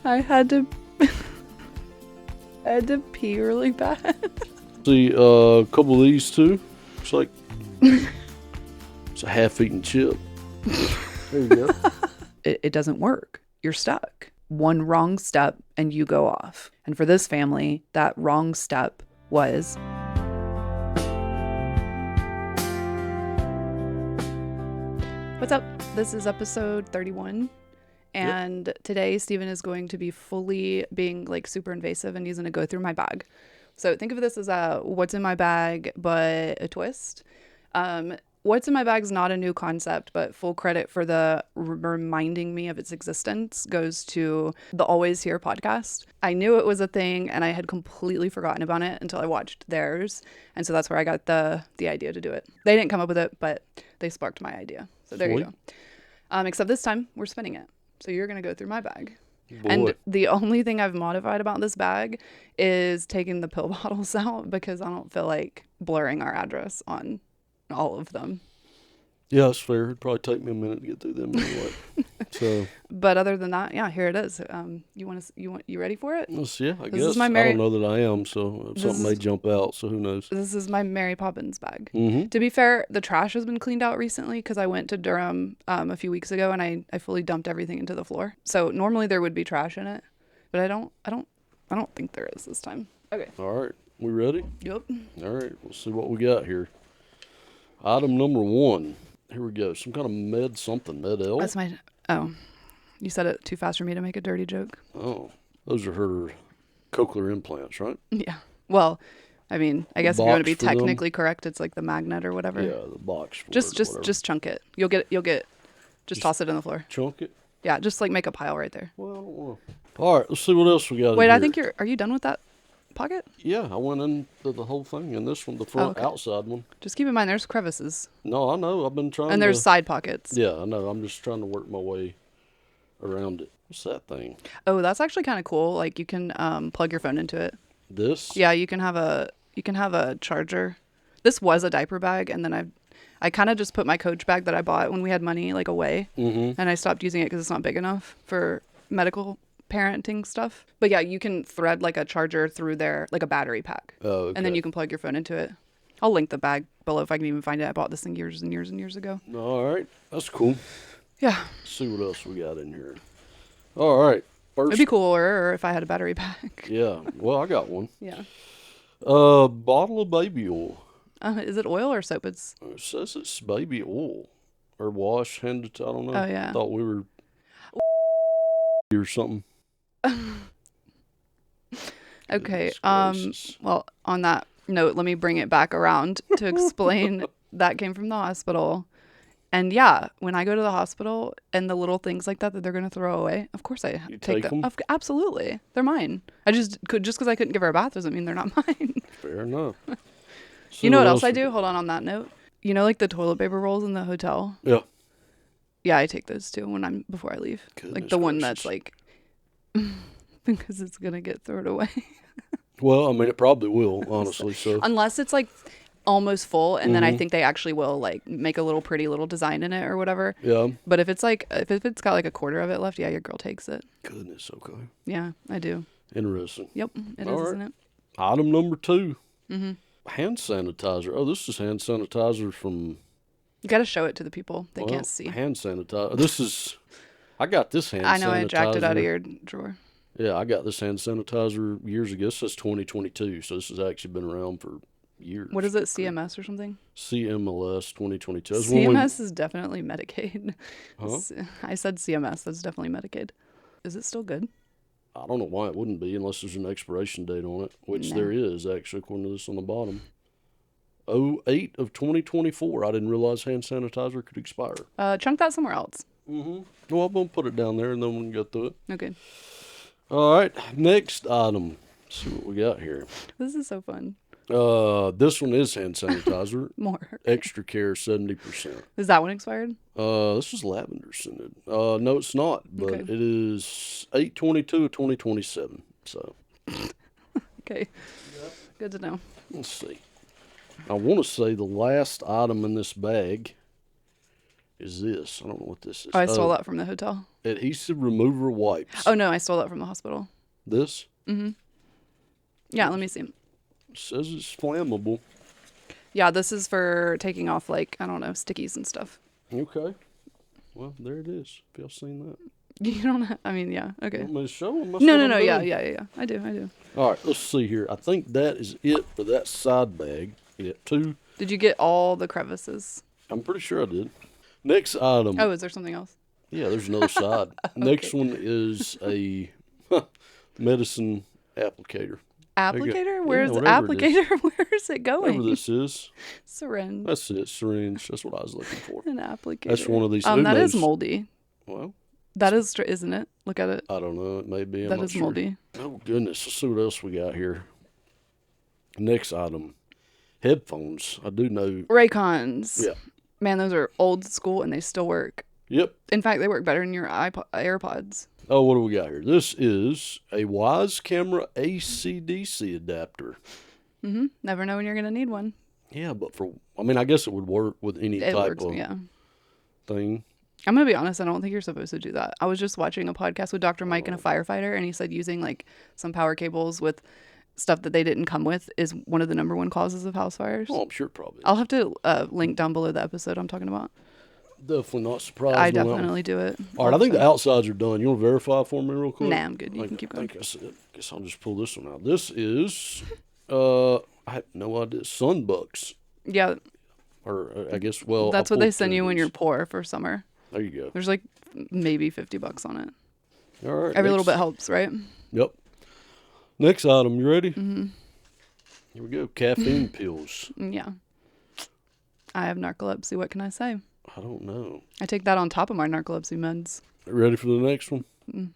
I had to pee really bad. See, a couple of these too. It's like it's a half-eaten chip. There you go. It doesn't work. You're stuck. One wrong step and you go off. And for this family, that wrong step was What's up? This is episode 31. And today Stephen is going to be fully being like super invasive and he's going to go through my bag. So think of this as a what's in my bag, but a twist. What's in my bag is not a new concept, but full credit for the reminding me of its existence goes to the Always Here podcast. I knew it was a thing and I had completely forgotten about it until I watched theirs. And so that's where I got the idea to do it. They didn't come up with it, but they sparked my idea. So there you go. Except this time we're spinning it. So you're going to go through my bag. Boy. And the only thing I've modified about this bag is taking the pill bottles out because I don't feel like blurring our address on all of them. Yeah, that's fair. It'd probably take me a minute to get through them anyway. So, but other than that, yeah, here it is. You ready for it? Yeah, I guess. I don't know that I am, so something may jump out, so who knows. This is my Mary Poppins bag. Mm-hmm. To be fair, the trash has been cleaned out recently because I went to Durham a few weeks ago and I fully dumped everything into the floor. So normally there would be trash in it, but I don't think there is this time. Okay. All right, we ready? Yep. All right, we'll see what we got here. Item number 1. Here we go. Some kind of med L. That's my. Oh, you said it too fast for me to make a dirty joke. Oh, those are her cochlear implants, right? Yeah. Well, I mean, I guess if you want to be technically correct, it's like the magnet or whatever. Yeah, the box. For just chunk it. You'll get. Just toss it in the floor. Chunk it. Yeah, just like make a pile right there. Well, I don't want to. All right, let's see what else we got. Wait, I think Are you done with that pocket? Yeah, I went into the whole thing in this one, the front outside one. Just keep in mind there's crevices. No, I know. I've been trying. And there's side pockets. Yeah, I know. I'm just trying to work my way around it. What's that thing? Oh, that's actually kind of cool. Like you can plug your phone into it. This? Yeah, you can have a charger. This was a diaper bag, and then I kind of just put my Coach bag that I bought when we had money like away, and I stopped using it because it's not big enough for medical parenting stuff. But yeah, you can thread like a charger through there, like a battery pack. Oh, okay. And then you can plug your phone into it. I'll link the bag below if I can even find it. I bought this thing years and years and years ago. All right, that's cool. Yeah. Let's see what else we got in here. All right. First, it'd be cooler if I had a battery pack. Yeah. Well, I got one. Yeah. Bottle of baby oil. Is it oil or soap? It says it's baby oil or wash. I don't know. Oh yeah. I thought we were or something. Okay. Well, on that note, let me bring it back around to explain that came from the hospital. And yeah, when I go to the hospital and the little things like that they're going to throw away, of course I take them. Absolutely. They're mine. Just because I couldn't give her a bath doesn't mean they're not mine. Fair enough. You know what else I do? Hold on that note. You know, like the toilet paper rolls in the hotel? Yeah. Yeah, I take those too before I leave. Goodness like the one gracious. that's like, because it's going to get thrown away. Well, I mean, it probably will, honestly. So unless it's like almost full, and then I think they actually will like make a little pretty little design in it or whatever. Yeah. But if it's got like a quarter of it left, yeah, your girl takes it. Goodness, okay. Yeah, I do. Interesting. Yep, it is, isn't it? Item number 2. Mm-hmm. Hand sanitizer. Oh, this is hand sanitizer from... You got to show it to the people. They can't see. Hand sanitizer. This is... I got this hand sanitizer. I know, I jacked it out of your drawer. Yeah, I got this hand sanitizer years ago. This is 2022, so this has actually been around for years. What is it, CMS or something? CMLS 2022. CMS is definitely Medicaid. Huh? I said CMS. That's definitely Medicaid. Is it still good? I don't know why it wouldn't be unless there's an expiration date on it, which there is, actually, according to this on the bottom. 08 of 2024. I didn't realize hand sanitizer could expire. Chunk that somewhere else. Mm-hmm. Well, I'm going to put it down there, and then we can go through it. Okay. All right. Next item. Let's see what we got here. This is so fun. This one is hand sanitizer. More. Extra Care 70%. Is that one expired? This is lavender scented. No, it's not, but it is 8/22 of 2027. So. Okay. Yep. Good to know. Let's see. I want to say the last item in this bag is this. I don't know what this is. Oh, I stole that from the hotel. Adhesive remover wipes. Oh, no, I stole that from the hospital. This? Mm-hmm. Yeah, let me see. It says it's flammable. Yeah, this is for taking off, like, I don't know, stickies and stuff. Okay. Well, there it is. If y'all seen that. You don't have, I mean, yeah, okay. You want me to show them? No, yeah. I do. All right, let's see here. I think that is it for that side bag. Yeah, 2. Did you get all the crevices? I'm pretty sure I did. Next item. Oh, is there something else? Yeah, there's another side. Okay. Next one is a medicine applicator. Applicator? Where's the whatever applicator? Where is it going? Whatever this is. Syringe. That's it, syringe. That's what I was looking for. An applicator. That's one of these. That is moldy. Well, that is, isn't it? Look at it. I don't know. It may be. I'm that not is sure. moldy. Oh, goodness. Let's see what else we got here. Next item. Headphones. I do know. Raycons. Yeah. Man, those are old school and they still work. Yep. In fact, they work better than your AirPods. Oh, what do we got here? This is a Wise Camera AC/DC adapter. Mm-hmm. Never know when you're going to need one. Yeah, but I guess it would work with any type of thing. I'm going to be honest, I don't think you're supposed to do that. I was just watching a podcast with Dr. Mike and a firefighter, and he said using like some power cables with stuff that they didn't come with is one of the number one causes of house fires. Oh, I'm sure it probably is. I'll have to link down below the episode I'm talking about. Definitely not surprised. I definitely do it. All right, I think the outsides are done. You want to verify for me real quick? Nah, I'm good. You can keep going. I think that's it. Guess I'll just pull this one out. This is, I have no idea, Sunbucks. Yeah. Or I guess, well. That's what they send you when you're poor for summer. There you go. There's like maybe $50 on it. All right. Every little bit helps, right? Yep. Next item, you ready? Mm-hmm. Here we go. Caffeine pills. Yeah. I have narcolepsy. What can I say? I don't know. I take that on top of my narcolepsy meds. Ready for the next one?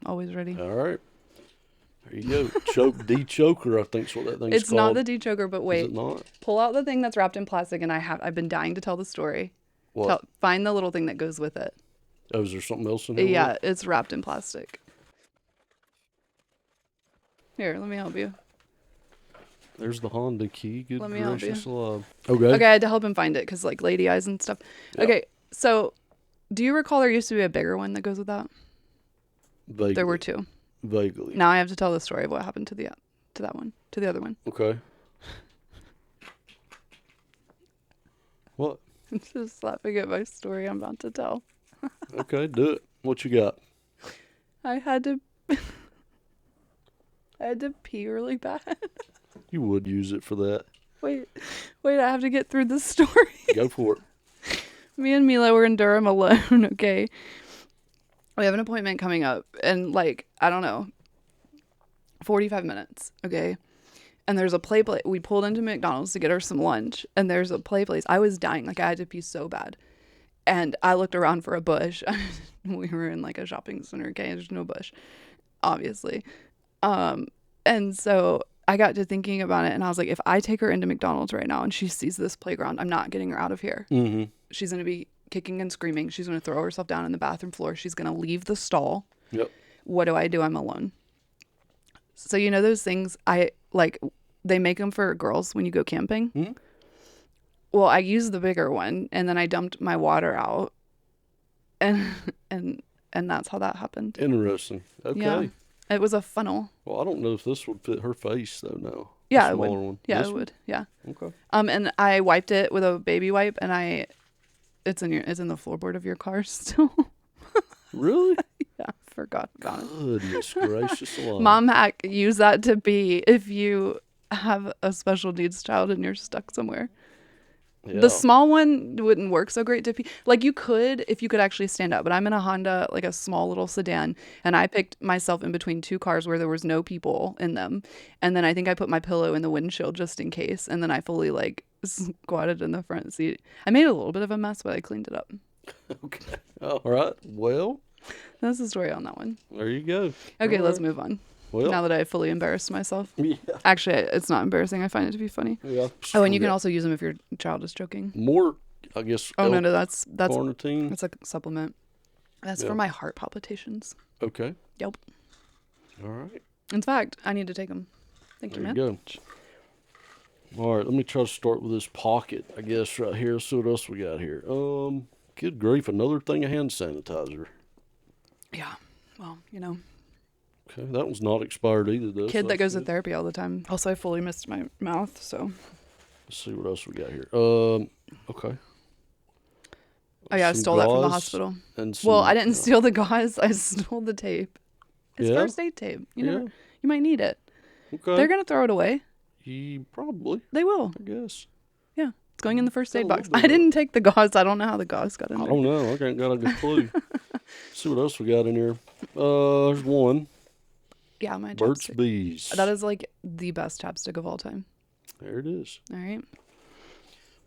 Always ready. All right. There you go. De-choker, I think's what that thing's called. It's not the de-choker, but wait. Is it not? Pull out the thing that's wrapped in plastic, and I've been dying to tell the story. What? Find the little thing that goes with it. Oh, is there something else in here? Yeah, it's wrapped in plastic. Here, let me help you. There's the Honda key. Good Let me help you. gracious alive. Okay. Okay, I had to help him find it because like lady eyes and stuff. Yeah. Okay, so do you recall there used to be a bigger one that goes with that? Vaguely. There were 2. Vaguely. Now I have to tell the story of what happened to the other one. Okay. What? I'm just laughing at my story I'm about to tell. Okay, do it. What you got? I had to pee really bad. You would use it for that. Wait, I have to get through this story. Go for it. Me and Mila were in Durham alone, okay? We have an appointment coming up in like, I don't know, 45 minutes, okay? And there's a play place. We pulled into McDonald's to get her some lunch, and there's a play place. I was dying. Like, I had to pee so bad. And I looked around for a bush. We were in like a shopping center, okay? There's no bush, obviously. And so I got to thinking about it, and I was like, if I take her into McDonald's right now and she sees this playground, I'm not getting her out of here. Mm-hmm. She's going to be kicking and screaming. She's going to throw herself down in the bathroom floor. She's going to leave the stall. Yep. What do? I'm alone. So you know those things they make them for girls when you go camping? Mm-hmm. Well, I used the bigger one, and then I dumped my water out, and that's how that happened. Interesting. Okay. Yeah. It was a funnel. Well, I don't know if this would fit her face though. Now. Yeah, the it would. smaller one. Yeah, this it one? would. Yeah. Okay. And I wiped it with a baby wipe, and it's in the floorboard of your car still. Really? Yeah, forgot about it. Goodness gracious alive. Mom hack, use that to pee if you have a special needs child and you're stuck somewhere. Yeah. The small one wouldn't work so great to pee. Like you could if you could actually stand up, but I'm in a Honda, like a small little sedan, and I picked myself in between 2 cars where there was no people in them. And then I think I put my pillow in the windshield just in case. And then I fully like squatted in the front seat. I made a little bit of a mess, but I cleaned it up. Okay. All right. Well, that's the story on that one. there you go. Okay, all let's right. move on. Well, now that I fully embarrassed myself. Yeah. Actually, it's not embarrassing. I find it to be funny. Yeah. Oh, and you can also use them if your child is choking. More, I guess. Oh, no, that's carnitine. That's a supplement. That's for my heart palpitations. Okay. Yep. All right. In fact, I need to take them. Thank you, man. There you go. All right, let me try to start with this pocket, I guess, right here. See what else we got here. Good grief, another thing of hand sanitizer. Yeah. Well, you know. Okay, that one's not expired either, though. Kid that goes to therapy all the time. Also, I fully missed my mouth, so. Let's see what else we got here. Okay. Oh, yeah, I stole that from the hospital. Well, I didn't steal the gauze. I stole the tape. It's first aid tape. You might need it. Okay. They're going to throw it away. Probably. They will. I guess. Yeah. It's going in the first aid box. I didn't take the gauze. I don't know how the gauze got in there. I don't know. I ain't got a good clue. See what else we got in here. There's one. Yeah, my Burt's chapstick. Bees. That is like the best chapstick of all time. There it is. All right.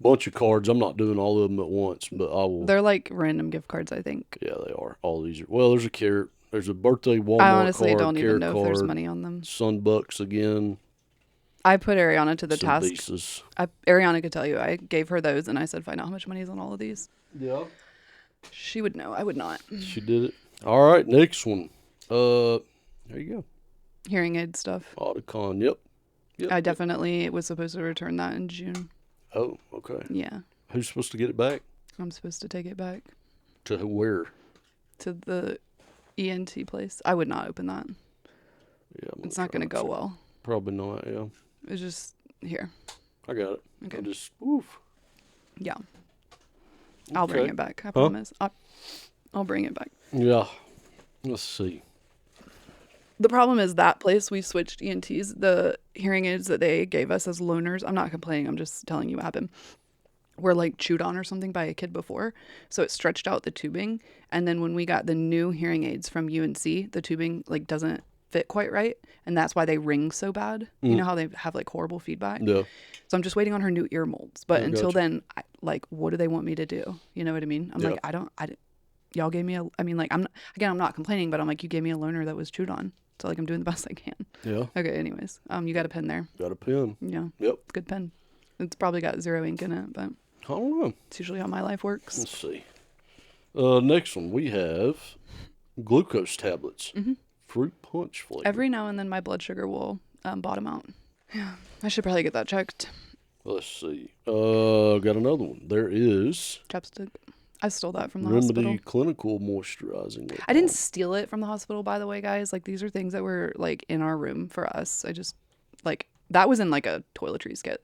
Bunch of cards. I'm not doing all of them at once, but I will. They're like random gift cards, I think. Yeah, they are. All these are. Well, there's a carrot. There's a birthday Walmart I honestly card, don't even know card, if there's money on them. Sunbucks again. I put Ariana to the some task. Pieces. Ariana could tell you. I gave her those, and I said, find out how much money is on all of these. Yeah. She would know. I would not. She did it. All right, next one. There you go. Hearing aid stuff. Audicon. Yep. I definitely was supposed to return that in June. Oh, okay. Yeah. Who's supposed to get it back? I'm supposed to take it back. To where? To the ENT place. I would not open that. Yeah. It's not going to go well. Probably not, yeah. It's just here. I got it. Okay. I just, oof. Yeah. I'll bring it back. I promise. I'll bring it back. Yeah. Let's see. The problem is that place we switched ENTs. The hearing aids that they gave us as loaners, I'm not complaining. I'm just telling you what happened. Were like chewed on or something by a kid before. So it stretched out the tubing. And then when we got the new hearing aids from UNC, the tubing like doesn't fit quite right. And that's why they ring so bad. You know how they have like horrible feedback? Yeah. So I'm just waiting on her new ear molds. But until then, what do they want me to do? You know what I mean? I'm like, y'all gave me I'm not complaining, but I'm like, you gave me a loaner that was chewed on. So like I'm doing the best I can. Yeah. Okay, anyways. You got a pen there. Got a pen. Yeah. Yep. Good pen. It's probably got 0 ink in it, but I don't know. it's usually how my life works. Let's see. Next one, we have glucose tablets. Mm-hmm. Fruit punch flavor. Every now and then my blood sugar will bottom out. Yeah. I should probably get that checked. Let's see. Got another one. There is Chapstick. I stole that from the Remedy hospital. Clinical Moisturizing Lip I didn't Balm. steal it from the hospital, by the way, guys. Like, these are things that were, like, in our room for us. I just, like, that was in, like, a toiletries kit.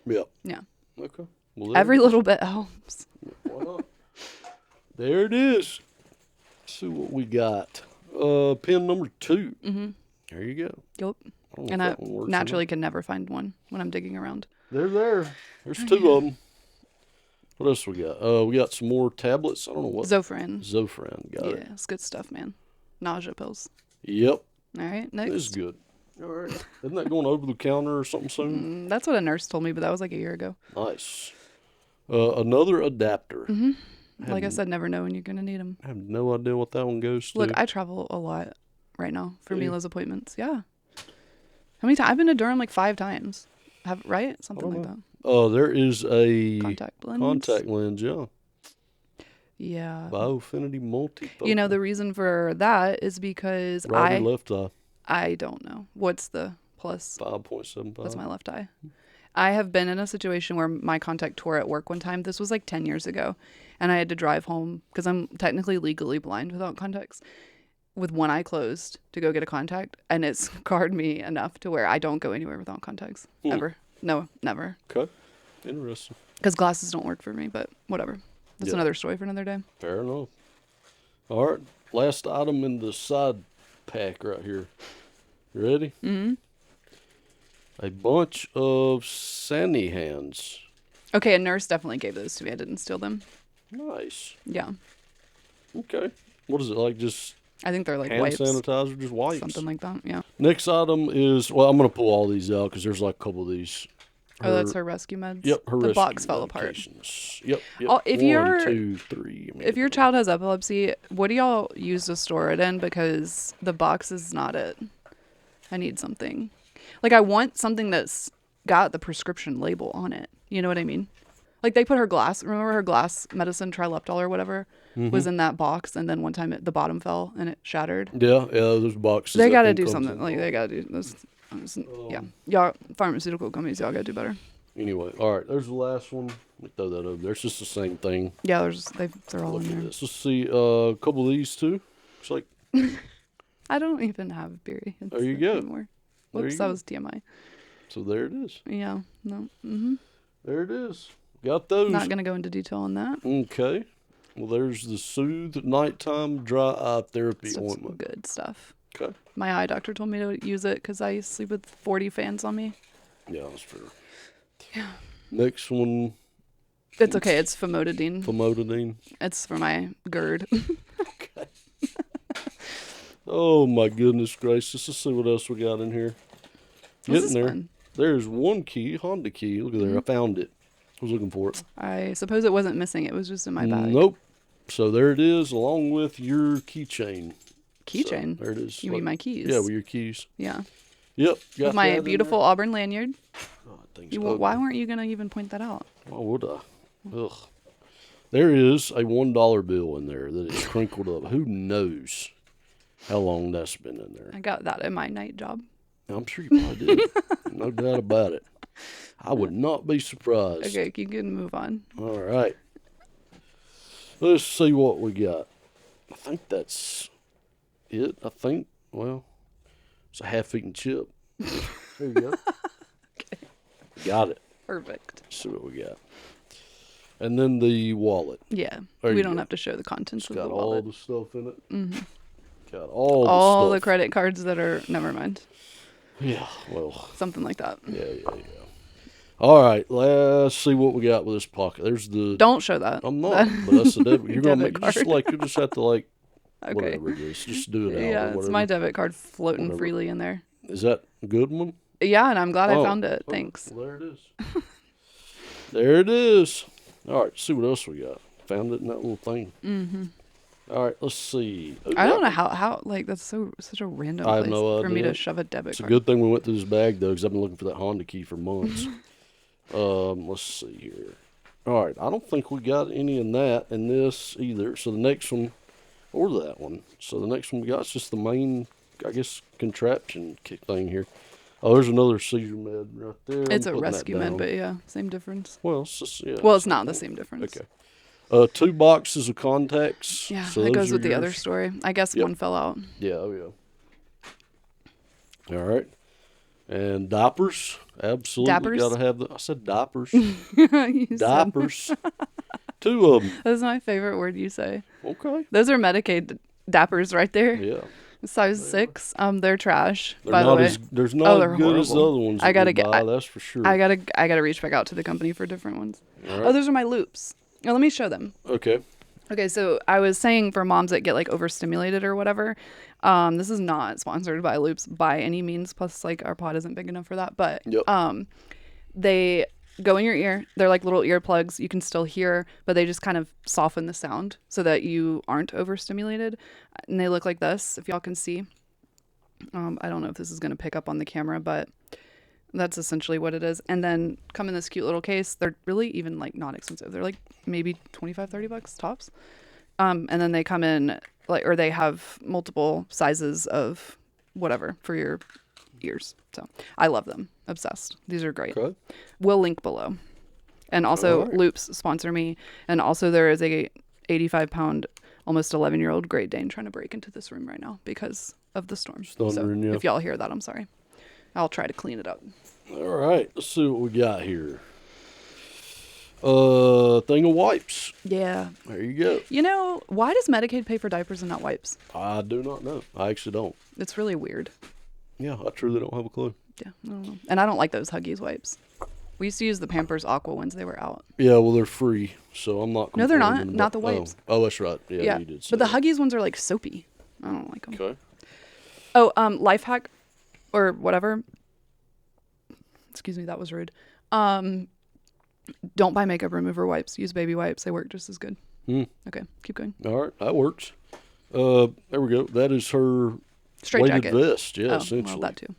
Yeah. Yeah. Okay. Well, Every little bit helps. Why not? There it is. Let's see what we got. Pen number 2. Mm-hmm. There you go. Yep. And I naturally can never find one when I'm digging around. They're there. There's 2 of them. What else we got? We got some more tablets. I don't know what. Zofran. Got it. Yeah, it's good stuff, man. Nausea pills. Yep. All right, next. It's good. All right. Isn't that going over the counter or something soon? That's what a nurse told me, but that was like a year ago. Nice. Another adapter. Mm-hmm. Like I said, never know when you're going to need them. I have no idea what that one goes to. Look, I travel a lot right now for Mila's appointments. Yeah. How many times? I've been to Durham like 5 times. Right? Something like that. There is a contact lens, yeah. Yeah. Biofinity multifocal. You know, the reason for that is because right or left eye? I don't know. What's the plus? 5.75. That's my left eye. I have been in a situation where my contact tore at work one time. This was like 10 years ago. And I had to drive home because I'm technically legally blind without contacts, with one eye closed to go get a contact. And it scarred me enough to where I don't go anywhere without contacts. Ever. No, never. Okay. Interesting. Because glasses don't work for me, but whatever. That's another story for another day. Fair enough. All right. Last item in the side pack right here. You ready? Mm-hmm. A bunch of Sandy hands. Okay, a nurse definitely gave those to me. I didn't steal them. Nice. Yeah. Okay. What is it, like just I think they're like hand wipes. sanitizer, just wipes? Something like that, yeah. Next item is, well, I'm going to pull all these out because there's like a couple of these. That's her rescue meds? Yep, her the rescue box fell apart. Yep. If 1, 2, 3. If your child has epilepsy, what do y'all use to store it in? Because the box is not it. I need something. Like, I want something that's got the prescription label on it. You know what I mean? Like, they put her glass, remember her glass medicine, Trileptal or whatever, was in that box, and then one time the bottom fell and it shattered. Yeah, those boxes. They got to do something. Like, they got to do this. Yeah. Y'all, pharmaceutical companies, y'all got to do better. Anyway, all right, there's the last one. Let me throw that over there. It's just the same thing. Yeah, they're all Look in at there. this. Let's see a couple of these too. Looks like. I don't even have period. There you go. Anymore. Whoops, that was TMI. So there it is. Yeah, no. Mm-hmm. There it is. Got those. Not going to go into detail on that. Okay. Well, there's the Soothe Nighttime Dry Eye Therapy Ointment. Good stuff. Okay. My eye doctor told me to use it because I sleep with 40 fans on me. Yeah, that's true. Yeah. Next one. It's okay. It's famotidine. Famotidine. It's for my GERD. Okay. Oh, my goodness gracious. Let's see what else we got in here. Getting there. Fun. There's one key, Honda key. Look at there. I found it. I was looking for it. I suppose it wasn't missing. It was just in my bag. Nope. So there it is, along with your keychain. Keychain? So there it is. You mean my keys? Yeah, with your keys. Yeah. Yep. With my beautiful Auburn lanyard. Oh, why weren't you going to even point that out? Why would I? Ugh. There is a $1 bill in there that is crinkled up. Who knows how long that's been in there? I got that in my night job. I'm sure you probably did. No doubt about it. I would not be surprised. Okay, you can move on. All right. Let's see what we got. I think that's it. Well, it's a half-eaten chip. There you go. Okay. Got it. Perfect. Let's see what we got. And then the wallet. Yeah. We don't have to show the contents of the wallet. Got all the stuff in it. Mm-hmm. Got all the credit cards that are, never mind. Yeah, well. Something like that. Yeah. All right, let's see what we got with this pocket. There's the. Don't show that. I'm not, but that's the debit. You're gonna make just like you just have to okay. Whatever it is, just do it out. Yeah, it's my debit card floating freely in there. Is that a good one? Yeah, and I'm glad I found it. Thanks. Well, there it is. There it is. All right, see what else we got. Found it in that little thing. Mm-hmm. All right, let's see. I don't know how like that's such a random place for me to shove a debit card. It's a good thing we went through this bag though, because I've been looking for that Honda key for months. Let's see here. All right, I don't think we got any in that in this either. So the next one, or that one. So the next one we got is just the main, I guess, contraption thing here. Oh, there's another seizure med right there. It's a rescue med, but yeah, same difference. Well, it's just, yeah. Well, it's not the same difference. Okay. 2 boxes of contacts. Yeah, so that goes with the other story. I guess one fell out. Yeah, oh yeah. All right. And diapers. Absolutely got to have I said diapers. Diapers. 2 of them. That's my favorite word you say. Okay. Those are Medicaid Dappers right there. Yeah. Size 6. They're trash. They're by the way, there's not as good as the other ones. That's for sure. I gotta reach back out to the company for different ones. Right. Oh, those are my loops. Now, let me show them. Okay. Okay, so I was saying for moms that get like overstimulated or whatever, this is not sponsored by loops by any means. Plus, like our pod isn't big enough for that. But they go in your ear. They're like little earplugs. You can still hear, but they just kind of soften the sound so that you aren't overstimulated. And they look like this, if y'all can see. I don't know if this is going to pick up on the camera, but that's essentially what it is. And then come in this cute little case. They're really even like not expensive. They're like maybe $25-$30 tops. And then they come in or they have multiple sizes of whatever for your ears. So I love them. Obsessed. These are great. Okay. We'll link below. And also Loops sponsor me. And also there is a 85-pound, almost 11-year-old Great Dane trying to break into this room right now because of the storm. If y'all hear that, I'm sorry. I'll try to clean it up. All right. Let's see what we got here. Thing of wipes. Yeah. There you go. You know, why does Medicaid pay for diapers and not wipes? I do not know. I actually don't. It's really weird. Yeah, I truly don't have a clue. Yeah, I don't know. And I don't like those Huggies wipes. We used to use the Pampers Aqua ones. They were out. Yeah, well, they're free, so I'm not. No, they're not. Not the wipes. Oh, that's right. Yeah, you did say but the that. Huggies ones are like soapy. I don't like them. Okay. Oh, life hack, or whatever. Excuse me, that was rude. Don't buy makeup remover wipes. Use baby wipes. They work just as good. Okay, keep going. All right, that works. There we go. That is her straight weighted jacket vest. Yeah, essentially. Well, that too.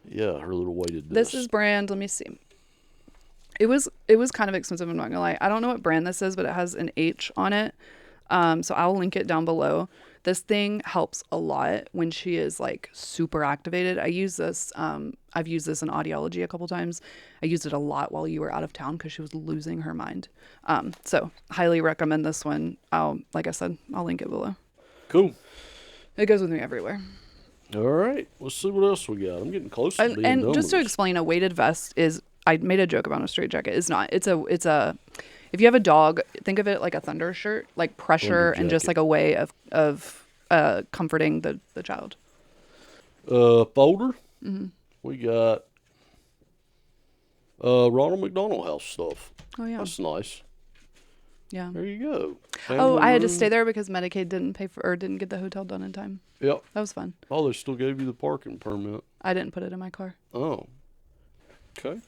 Yeah, her little weighted vest. This is brand. Let me see. It was kind of expensive. I'm not gonna lie. I don't know what brand this is, but it has an H on it. So I'll link it down below. This thing helps a lot when she is like super activated. I use this. I've used this in audiology a couple times. I used it a lot while you were out of town because she was losing her mind. So highly recommend this one. Like I said, I'll link it below. Cool. It goes with me everywhere. All right. Let's see what else we got. I'm getting close to being done And just with to this. explain, a weighted vest is. I made a joke about a straitjacket. It's not. It's a. If you have a dog, think of it like a thunder shirt, like pressure and just like a way of comforting the child. Folder. We got Ronald McDonald house stuff. Oh yeah. That's nice. Yeah. There you go. I had to stay there because Medicaid didn't pay for or didn't get the hotel done in time. Yep. That was fun. Oh, they still gave you the parking permit. I didn't put it in my car. Oh. Okay.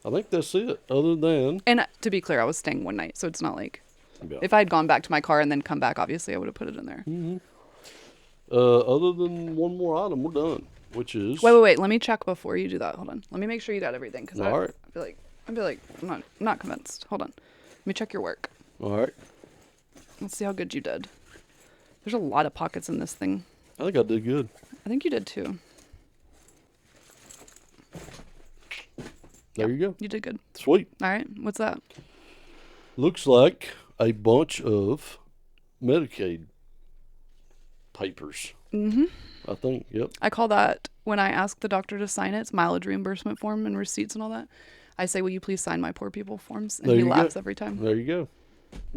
I think that's it. Other than. And to be clear, I was staying one night, so it's not like Yeah. if I had gone back to my car and then come back, obviously I would have put it in there. Mm-hmm. Other than one more item, we're done. Which is. Wait. Let me check before you do that. Hold on. Let me make sure you got everything because All right. I feel like I'm not convinced. Hold on. Let me check your work. All right. Let's see how good you did. There's a lot of pockets in this thing. I think I did good. I think you did too. There you go. You did good. Sweet. All right. What's that? Looks like a bunch of Medicaid papers. Mm-hmm. I think. Yep. I call that when I ask the doctor to sign it. It's mileage reimbursement form and receipts and all that. I say, "Will you please sign my poor people forms?" And he laughs every time. There you go.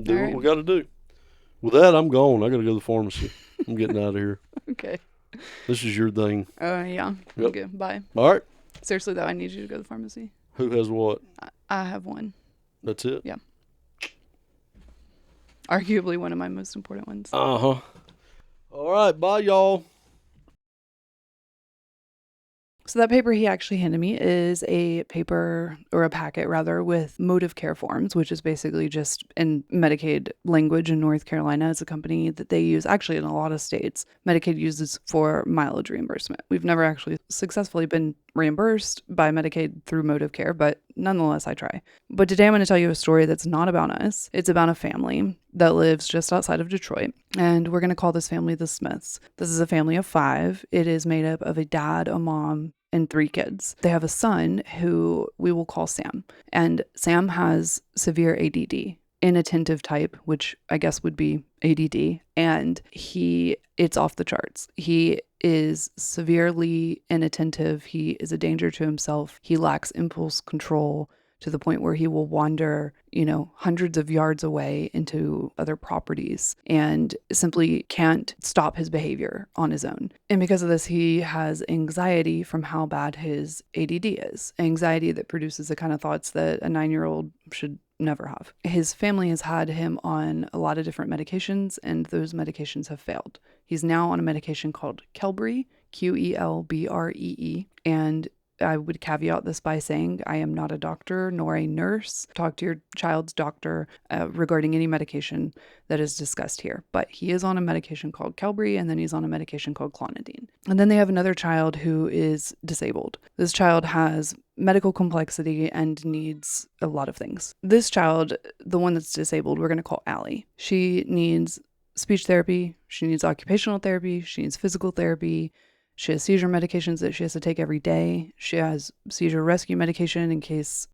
Do All what right. we got to do. With that, I'm gone. I got to go to the pharmacy. I'm getting out of here. Okay. This is your thing. Yeah. Yep. Okay. Bye. All right. Seriously though, I need you to go to the pharmacy. Who has what? I have one. That's it? Yeah. Arguably one of my most important ones. Uh-huh. All right. Bye, y'all. So that paper he actually handed me is a paper, or a packet rather, with motive care forms, which is basically just in Medicaid language in North Carolina. It's a company that they use actually in a lot of states. Medicaid uses for mileage reimbursement. We've never actually successfully been reimbursed by Medicaid through motive care, but nonetheless, I try. But today I'm going to tell you a story that's not about us. It's about a family that lives just outside of Detroit, and we're going to call this family the Smiths. This is a family of 5. It is made up of a dad, a mom, and 3 kids. They have a son who we will call Sam, and Sam has severe ADD, inattentive type, which I guess would be ADD, and it's off the charts. He is severely inattentive. He is a danger to himself. He lacks impulse control to the point where he will wander, hundreds of yards away into other properties and simply can't stop his behavior on his own. And because of this, he has anxiety from how bad his ADD is. Anxiety that produces the kind of thoughts that a 9-year-old should never have. His family has had him on a lot of different medications, and those medications have failed. He's now on a medication called Qelbree, Qelbree, and I would caveat this by saying I am not a doctor nor a nurse. Talk to your child's doctor regarding any medication that is discussed here. But he is on a medication called Qelbree, and then he's on a medication called clonidine. And then they have another child who is disabled. This child has medical complexity and needs a lot of things. This child, the one that's disabled, we're going to call Allie. She needs speech therapy. She needs occupational therapy. She needs physical therapy. She has seizure medications that she has to take every day. She has seizure rescue medication in case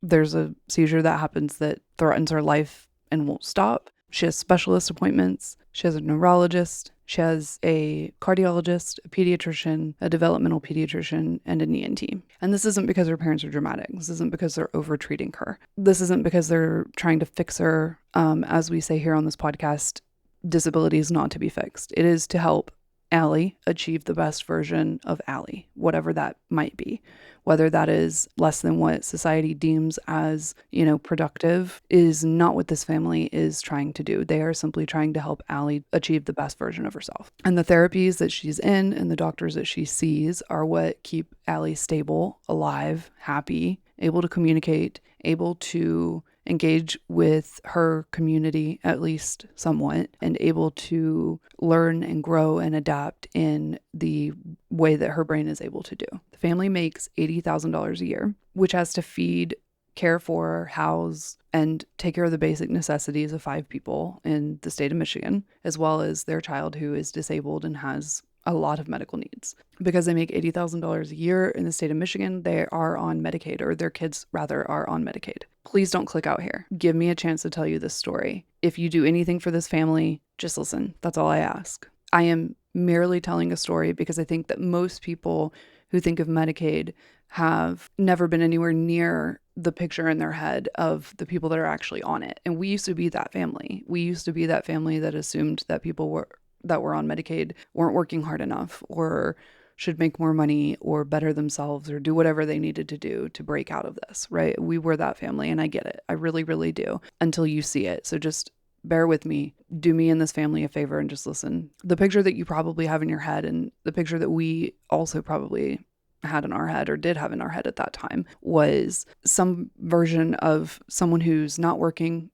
there's a seizure that happens that threatens her life and won't stop. She has specialist appointments. She has a neurologist. She has a cardiologist, a pediatrician, a developmental pediatrician, and an ENT. And this isn't because her parents are dramatic. This isn't because they're over-treating her. This isn't because they're trying to fix her. As we say here on this podcast, disability is not to be fixed. It is to help Allie achieve the best version of Allie, whatever that might be. Whether that is less than what society deems as, productive is not what this family is trying to do. They are simply trying to help Allie achieve the best version of herself. And the therapies that she's in and the doctors that she sees are what keep Allie stable, alive, happy, able to communicate, able to engage with her community, at least somewhat, and able to learn and grow and adapt in the way that her brain is able to do. The family makes $80,000 a year, which has to feed, care for, house, and take care of the basic necessities of 5 people in the state of Michigan, as well as their child who is disabled and has a lot of medical needs. Because they make $80,000 a year in the state of Michigan, they are on Medicaid, or their kids rather are on Medicaid. Please don't click out here. Give me a chance to tell you this story. If you do anything for this family, just listen. That's all I ask. I am merely telling a story because I think that most people who think of Medicaid have never been anywhere near the picture in their head of the people that are actually on it. And we used to be that family. We used to be that family that assumed that people that were on Medicaid weren't working hard enough, or should make more money, or better themselves, or do whatever they needed to do to break out of this, right? We were that family, and I get it. I really, really do, until you see it. So just bear with me. Do me and this family a favor and just listen. The picture that you probably have in your head, and the picture that we also probably had in our head, or did have in our head at that time, was some version of someone who's not working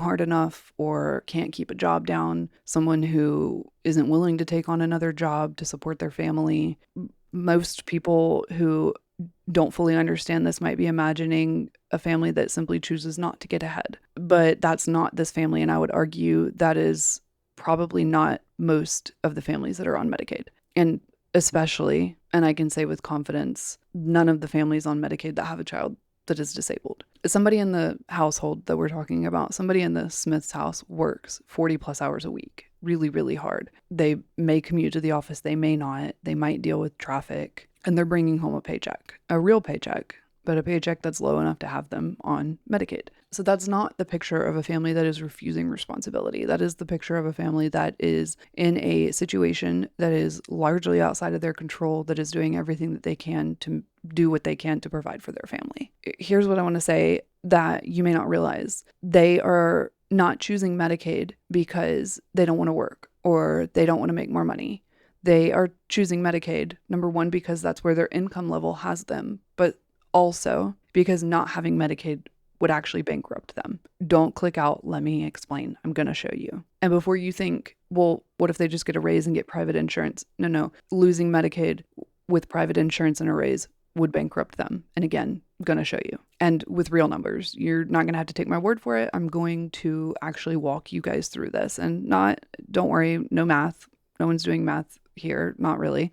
hard enough, or can't keep a job down, someone who isn't willing to take on another job to support their family. Most people who don't fully understand this might be imagining a family that simply chooses not to get ahead. But that's not this family, and I would argue that is probably not most of the families that are on Medicaid. And especially, and I can say with confidence, none of the families on Medicaid that have a child that is disabled. Somebody in the household that we're talking about, somebody in the Smith's house, works 40 plus hours a week, really, really hard. They may commute to the office, they may not, they might deal with traffic, and they're bringing home a paycheck, a real paycheck, but a paycheck that's low enough to have them on Medicaid. So that's not the picture of a family that is refusing responsibility. That is the picture of a family that is in a situation that is largely outside of their control, that is doing everything that they can to do what they can to provide for their family. Here's what I want to say that you may not realize. They are not choosing Medicaid because they don't want to work, or they don't want to make more money. They are choosing Medicaid, number one, because that's where their income level has them, but also because not having Medicaid would actually bankrupt them. Don't click out. Let me explain. I'm going to show you. And before you think, well, what if they just get a raise and get private insurance? No. Losing Medicaid with private insurance and a raise would bankrupt them. And again, I'm going to show you. And with real numbers. You're not going to have to take my word for it. I'm going to actually walk you guys through this. And don't worry, no math. No one's doing math here. Not really.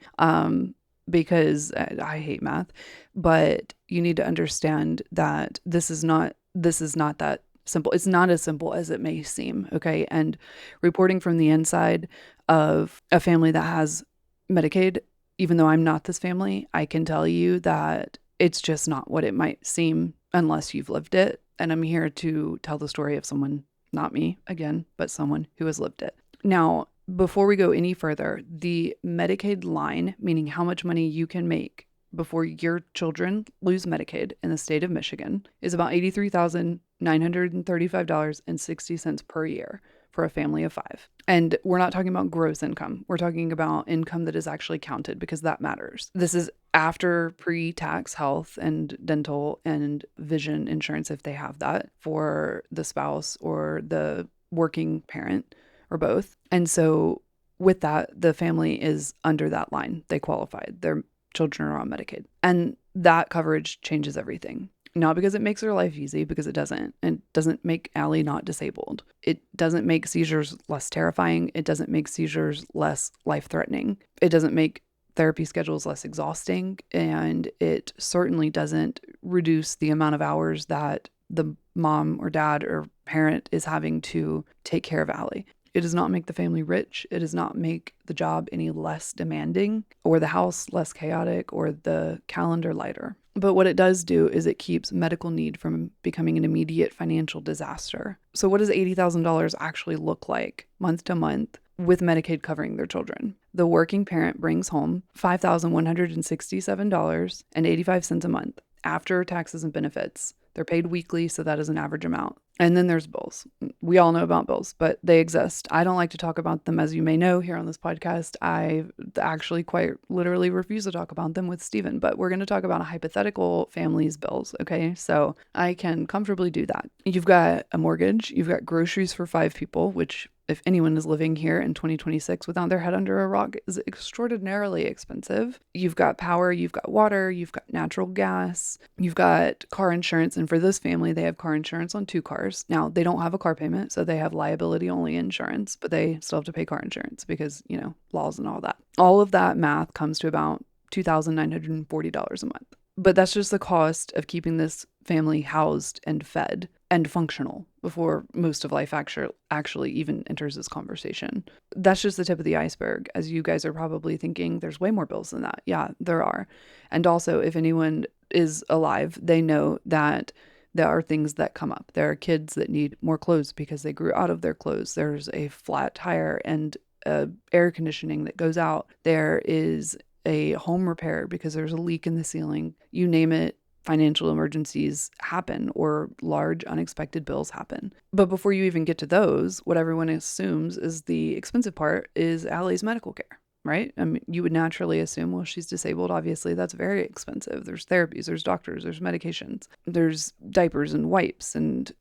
Because I hate math. But you need to understand that this is not that simple. It's not as simple as it may seem, okay? And reporting from the inside of a family that has Medicaid, even though I'm not this family, I can tell you that it's just not what it might seem unless you've lived it. And I'm here to tell the story of someone, not me again, but someone who has lived it. Now, before we go any further, the Medicaid line, meaning how much money you can make before your children lose Medicaid in the state of Michigan, is about $83,935.60 per year for a family of 5. And we're not talking about gross income. We're talking about income that is actually counted, because that matters. This is after pre-tax health and dental and vision insurance, if they have that, for the spouse or the working parent or both. And so with that, the family is under that line. They qualified. Their children are on Medicaid. And that coverage changes everything. Not because it makes their life easy, because it doesn't. And it doesn't make Allie not disabled. It doesn't make seizures less terrifying. It doesn't make seizures less life-threatening. It doesn't make therapy schedules less exhausting. And it certainly doesn't reduce the amount of hours that the mom or dad or parent is having to take care of Allie. It does not make the family rich. It does not make the job any less demanding, or the house less chaotic, or the calendar lighter. But what it does do is it keeps medical need from becoming an immediate financial disaster. So what does $80,000 actually look like month to month with Medicaid covering their children? The working parent brings home $5,167.85 a month after taxes and benefits. They're paid weekly, so that is an average amount. And then there's bills. We all know about bills, but they exist. I don't like to talk about them, as you may know, here on this podcast. I actually quite literally refuse to talk about them with Stephen, but we're going to talk about a hypothetical family's bills, okay? So I can comfortably do that. You've got a mortgage. You've got groceries for 5 people, which if anyone is living here in 2026 without their head under a rock, is extraordinarily expensive. You've got power, you've got water, you've got natural gas, you've got car insurance. And for this family, they have car insurance on 2 cars. Now, they don't have a car payment, so they have liability only insurance, but they still have to pay car insurance because, laws and all that. All of that math comes to about $2,940 a month. But that's just the cost of keeping this family housed and fed and functional before most of life actually even enters this conversation. That's just the tip of the iceberg. As you guys are probably thinking, there's way more bills than that. Yeah, there are. And also, if anyone is alive, they know that there are things that come up. There are kids that need more clothes because they grew out of their clothes. There's a flat tire and air conditioning that goes out. There is a home repair because there's a leak in the ceiling. You name it, financial emergencies happen or large unexpected bills happen. But before you even get to those, what everyone assumes is the expensive part is Allie's medical care, right? I mean, you would naturally assume, well, she's disabled. Obviously, that's very expensive. There's therapies, there's doctors, there's medications, there's diapers and wipes and,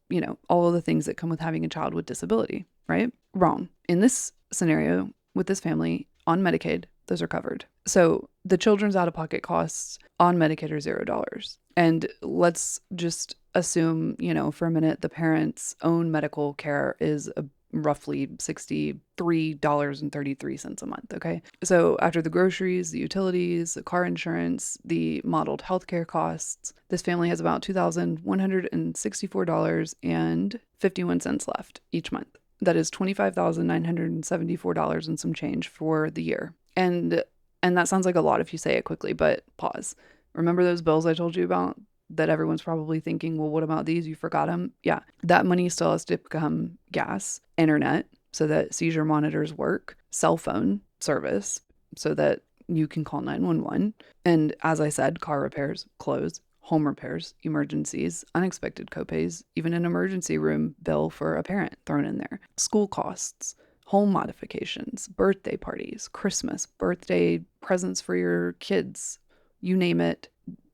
all of the things that come with having a child with disability, right? Wrong. In this scenario with this family on Medicaid, those are covered. So the children's out-of-pocket costs on Medicaid are $0. And let's just assume, for a minute, the parents' own medical care is roughly $63.33 a month, okay? So after the groceries, the utilities, the car insurance, the modeled healthcare costs, this family has about $2,164.51 left each month. That is $25,974 and some change for the year. And that sounds like a lot if you say it quickly, but pause. Remember those bills I told you about that everyone's probably thinking, well, what about these? You forgot them? Yeah, that money still has to become gas, internet, so that seizure monitors work, cell phone service, so that you can call 911. And as I said, car repairs, clothes, home repairs, emergencies, unexpected copays, even an emergency room bill for a parent thrown in there, school costs, home modifications, birthday parties, Christmas, birthday presents for your kids, you name it.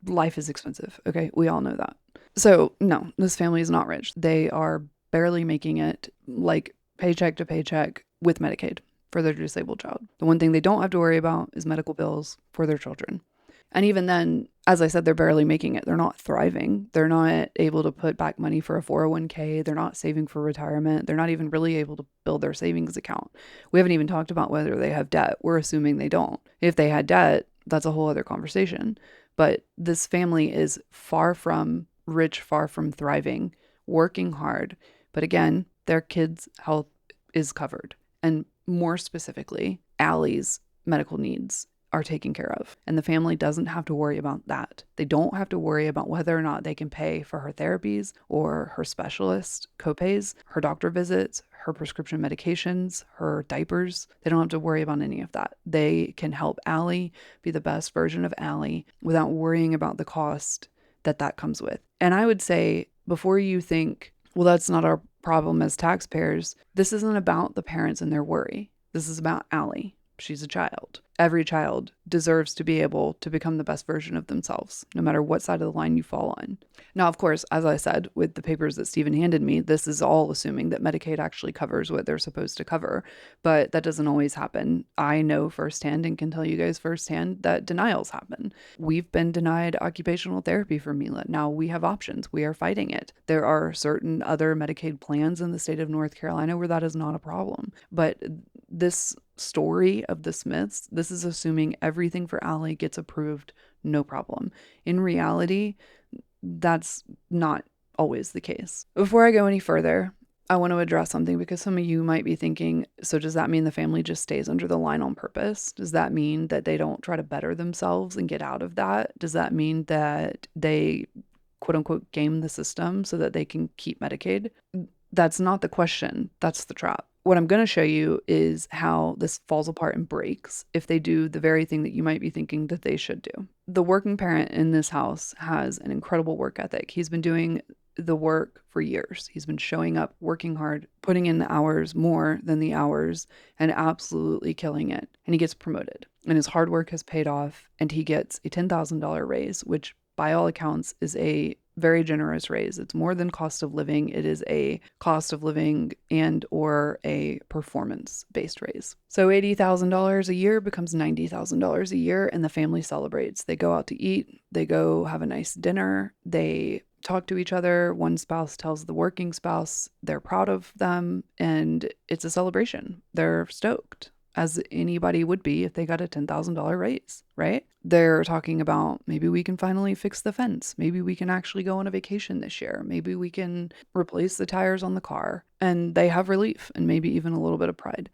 Life is expensive. Okay. We all know that. So no, this family is not rich. They are barely making it like paycheck to paycheck with Medicaid for their disabled child. The one thing they don't have to worry about is medical bills for their children. And even then, as I said, they're barely making it. They're not thriving. They're not able to put back money for a 401k. They're not saving for retirement. They're not even really able to build their savings account. We haven't even talked about whether they have debt. We're assuming they don't. If they had debt, that's a whole other conversation. But this family is far from rich, far from thriving, working hard. But again, their kids' health is covered. And more specifically, Allie's medical needs are taken care of. And the family doesn't have to worry about that. They don't have to worry about whether or not they can pay for her therapies or her specialist copays, her doctor visits, her prescription medications, her diapers. They don't have to worry about any of that. They can help Allie be the best version of Allie without worrying about the cost that comes with. And I would say, before you think, well, that's not our problem as taxpayers, this isn't about the parents and their worry. This is about Allie. She's a child. Every child deserves to be able to become the best version of themselves, no matter what side of the line you fall on. Now, of course, as I said, with the papers that Stephen handed me, this is all assuming that Medicaid actually covers what they're supposed to cover, but that doesn't always happen. I know firsthand and can tell you guys firsthand that denials happen. We've been denied occupational therapy for Mila. Now we have options. We are fighting it. There are certain other Medicaid plans in the state of North Carolina where that is not a problem. But this story of the Smiths, this is assuming everything for Allie gets approved, no problem. In reality, that's not always the case. Before I go any further, I want to address something because some of you might be thinking, so does that mean the family just stays under the line on purpose? Does that mean that they don't try to better themselves and get out of that? Does that mean that they, quote unquote, game the system so that they can keep Medicaid? That's not the question. That's the trap. What I'm going to show you is how this falls apart and breaks if they do the very thing that you might be thinking that they should do. The working parent in this house has an incredible work ethic. He's been doing the work for years. He's been showing up, working hard, putting in the hours more than the hours, and absolutely killing it. And he gets promoted. And his hard work has paid off, and he gets a $10,000 raise, which by all accounts, is a very generous raise. It's more than cost of living. It is a cost of living and or a performance-based raise. So $80,000 a year becomes $90,000 a year, and the family celebrates. They go out to eat. They go have a nice dinner. They talk to each other. One spouse tells the working spouse they're proud of them, and it's a celebration. They're stoked, as anybody would be if they got a $10,000 raise, right? They're talking about, maybe we can finally fix the fence. Maybe we can actually go on a vacation this year. Maybe we can replace the tires on the car. And they have relief and maybe even a little bit of pride.